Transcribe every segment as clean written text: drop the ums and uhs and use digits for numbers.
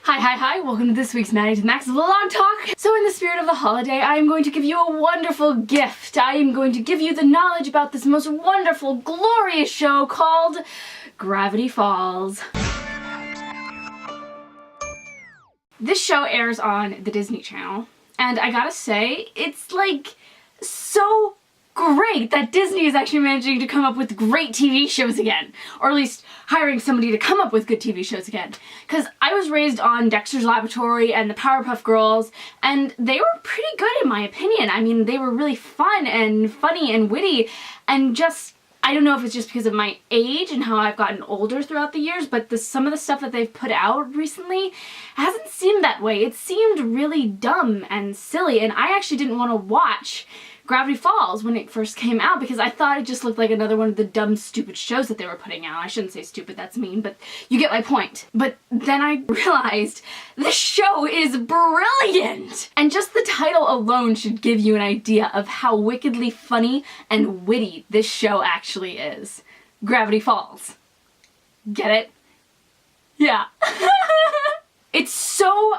Hi, welcome to this week's Maddie to Max Vlog Talk. So in the spirit of the holiday, I am going to give you a wonderful gift. I am going to give you the knowledge about this most wonderful, glorious show called Gravity Falls. This show airs on the Disney Channel, and I gotta say, it's like so great that Disney is actually managing to come up with great TV shows again. Or at least hiring somebody to come up with good TV shows again. Because I was raised on Dexter's Laboratory and the Powerpuff Girls, and they were pretty good in my opinion. I mean, they were really fun and funny and witty, and just, I don't know if it's just because of my age and how I've gotten older throughout the years, but some of the stuff that they've put out recently hasn't seemed that way. It seemed really dumb and silly, and I actually didn't want to watch Gravity Falls when it first came out because I thought it just looked like another one of the dumb, stupid shows that they were putting out. I shouldn't say stupid, that's mean, but you get my point. But then I realized this show is brilliant! And just the title alone should give you an idea of how wickedly funny and witty this show actually is. Gravity Falls. Get it? Yeah. It's so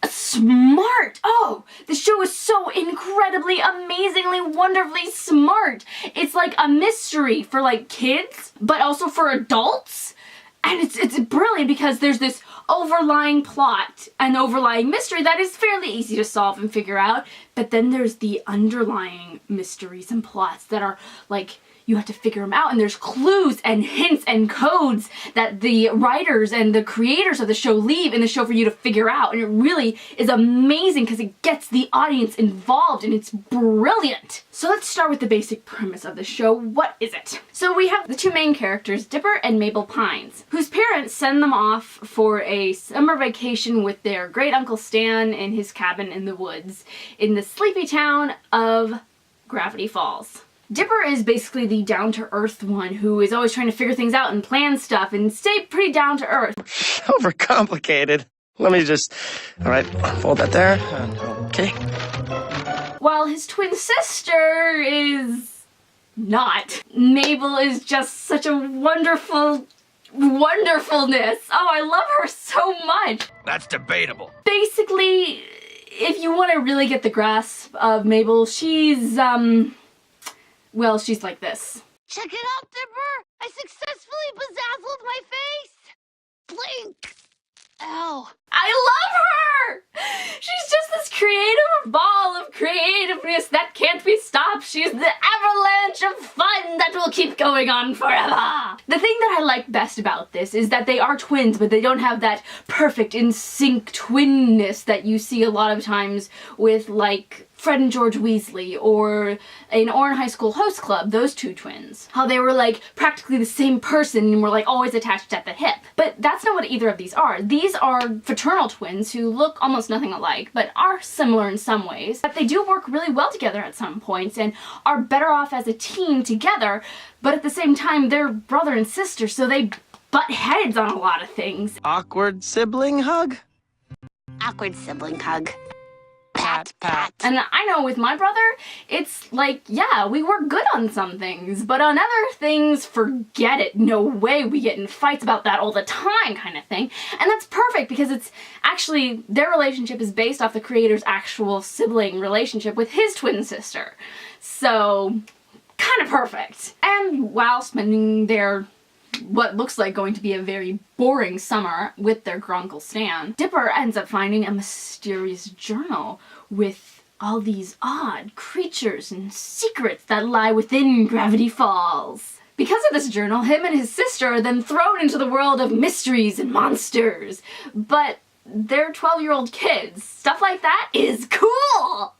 smart! Oh, the show is so incredibly, amazingly, wonderfully smart! It's like a mystery for like kids, but also for adults. And it's brilliant because there's this overlying plot and overlying mystery that is fairly easy to solve and figure out, but then there's the underlying mysteries and plots that are like, you have to figure them out, and there's clues and hints and codes that the writers and the creators of the show leave in the show for you to figure out, and it really is amazing because it gets the audience involved and it's brilliant. So let's start with the basic premise of the show. What is it? So we have the two main characters, Dipper and Mabel Pines, whose parents send them off for a summer vacation with their great uncle Stan in his cabin in the woods in the sleepy town of Gravity Falls. Dipper is basically the down-to-earth one who is always trying to figure things out and plan stuff and stay pretty down-to-earth. Overcomplicated. Let me just... Alright, fold that there. Okay. While his twin sister is not. Mabel is just such a wonderful wonderfulness. Oh, I love her so much. That's debatable. Basically, if you want to really get the grasp of Mabel, she's, well, she's like this. Check it out, Dipper! I successfully bezazzled my face! Blink! Ow. I love her! She's just this creative ball of creativeness that can't be stopped. She's the avalanche of fun that will keep going on forever. The thing that I like best about this is that they are twins, but they don't have that perfect in-sync twinness that you see a lot of times with, like, Fred and George Weasley, or in Ouran High School Host Club, those two twins. How they were like practically the same person and were like always attached at the hip. But that's not what either of these are. These are fraternal twins who look almost nothing alike, but are similar in some ways. But they do work really well together at some points and are better off as a team together, but at the same time they're brother and sister, so they butt heads on a lot of things. Awkward sibling hug? Awkward sibling hug. Pat, pat. And I know with my brother, it's like, yeah, we work good on some things, but on other things, forget it. No way, we get in fights about that all the time kind of thing. And that's perfect because it's actually, their relationship is based off the creator's actual sibling relationship with his twin sister. So, kind of perfect. And while spending their what looks like going to be a very boring summer with their Grunkle Stan, Dipper ends up finding a mysterious journal with all these odd creatures and secrets that lie within Gravity Falls. Because of this journal, him and his sister are then thrown into the world of mysteries and monsters. But they're 12-year-old kids. Stuff like that is cool!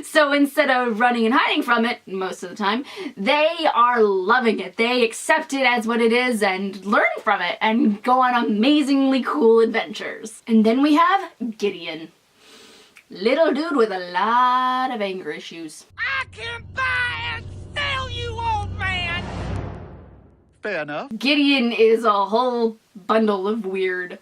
So instead of running and hiding from it, most of the time, they are loving it. They accept it as what it is and learn from it and go on amazingly cool adventures. And then we have Gideon. Little dude with a lot of anger issues. I can buy and sell you, old man! Fair enough. Gideon is a whole bundle of weird.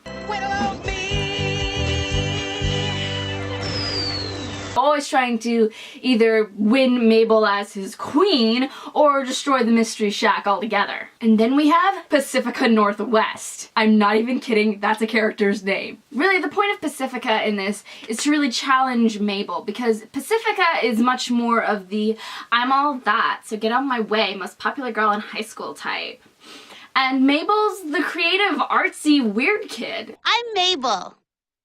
always trying to either win Mabel as his queen or destroy the Mystery Shack altogether. And then we have Pacifica Northwest. I'm not even kidding, that's a character's name. Really, the point of Pacifica in this is to really challenge Mabel, because Pacifica is much more of the I'm all that, so get out of my way, most popular girl in high school type. And Mabel's the creative, artsy, weird kid. I'm Mabel.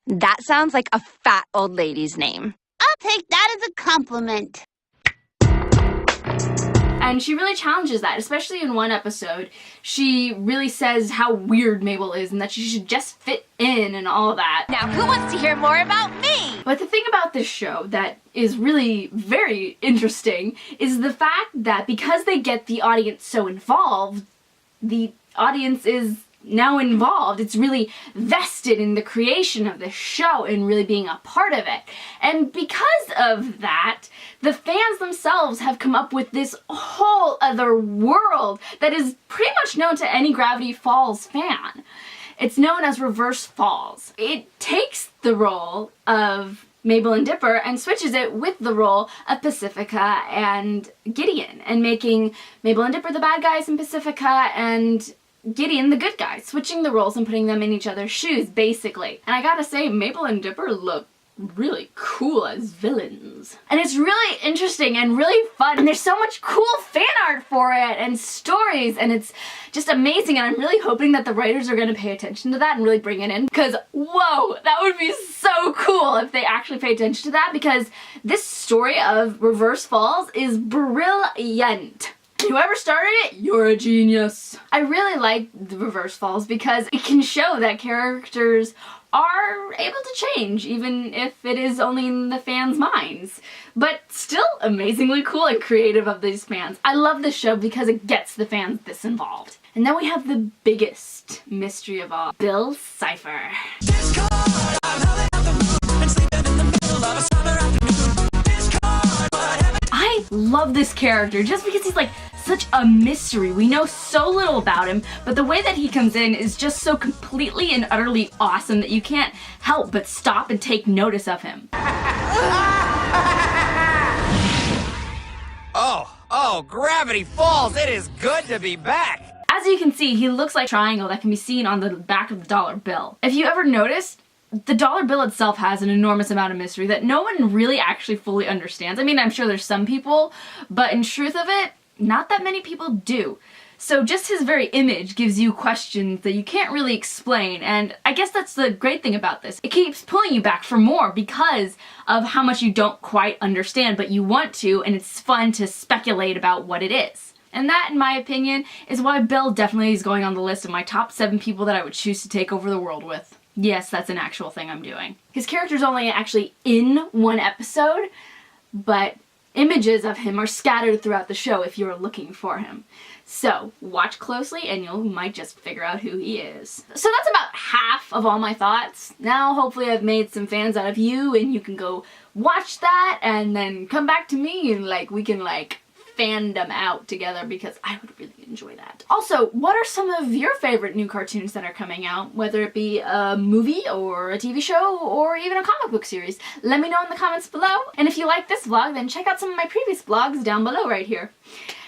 That sounds like a fat old lady's name. I'll take that as a compliment. And she really challenges that, especially in one episode. She really says how weird Mabel is and that she should just fit in and all of that. Now, who wants to hear more about me? But the thing about this show that is really very interesting is the fact that because they get the audience so involved, the audience is now involved. It's really vested in the creation of this show and really being a part of it. And because of that, the fans themselves have come up with this whole other world that is pretty much known to any Gravity Falls fan. It's known as Reverse Falls. It takes the role of Mabel and Dipper and switches it with the role of Pacifica and Gideon, and making Mabel and Dipper the bad guys in Pacifica and Gideon the good guy, switching the roles and putting them in each other's shoes, basically. And I gotta say, Mabel and Dipper look really cool as villains. And it's really interesting and really fun, and there's so much cool fan art for it and stories, and it's just amazing, and I'm really hoping that the writers are gonna pay attention to that and really bring it in, because whoa, that would be so cool if they actually pay attention to that, because this story of Reverse Falls is brilliant. Whoever started it, you're a genius. I really like the Reverse Falls because it can show that characters are able to change, even if it is only in the fans' minds. But still amazingly cool and creative of these fans. I love this show because it gets the fans this involved. And then we have the biggest mystery of all, Bill Cipher. I love this character just because he's like such a mystery. We know so little about him, but the way that he comes in is just so completely and utterly awesome that you can't help but stop and take notice of him. Oh, Gravity Falls, it is good to be back! As you can see, he looks like a triangle that can be seen on the back of the dollar bill. If you ever noticed, the dollar bill itself has an enormous amount of mystery that no one really actually fully understands. I mean, I'm sure there's some people, but in truth of it, not that many people do. So just his very image gives you questions that you can't really explain, and I guess that's the great thing about this. It keeps pulling you back for more because of how much you don't quite understand, but you want to, and it's fun to speculate about what it is. And that, in my opinion, is why Bill definitely is going on the list of my top 7 people that I would choose to take over the world with. Yes, that's an actual thing I'm doing. His character's only actually in one episode, but images of him are scattered throughout the show if you're looking for him. So, watch closely and you might just figure out who he is. So that's about half of all my thoughts. Now, hopefully I've made some fans out of you and you can go watch that and then come back to me and we can fandom out together, because I would really enjoy that. Also, what are some of your favorite new cartoons that are coming out, whether it be a movie or a TV show or even a comic book series? Let me know in the comments below. And if you like this vlog, then check out some of my previous vlogs down below right here.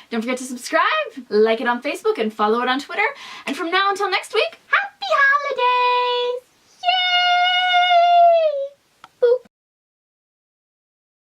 Don't forget to subscribe, like it on Facebook, and follow it on Twitter. And from now until next week, happy holidays!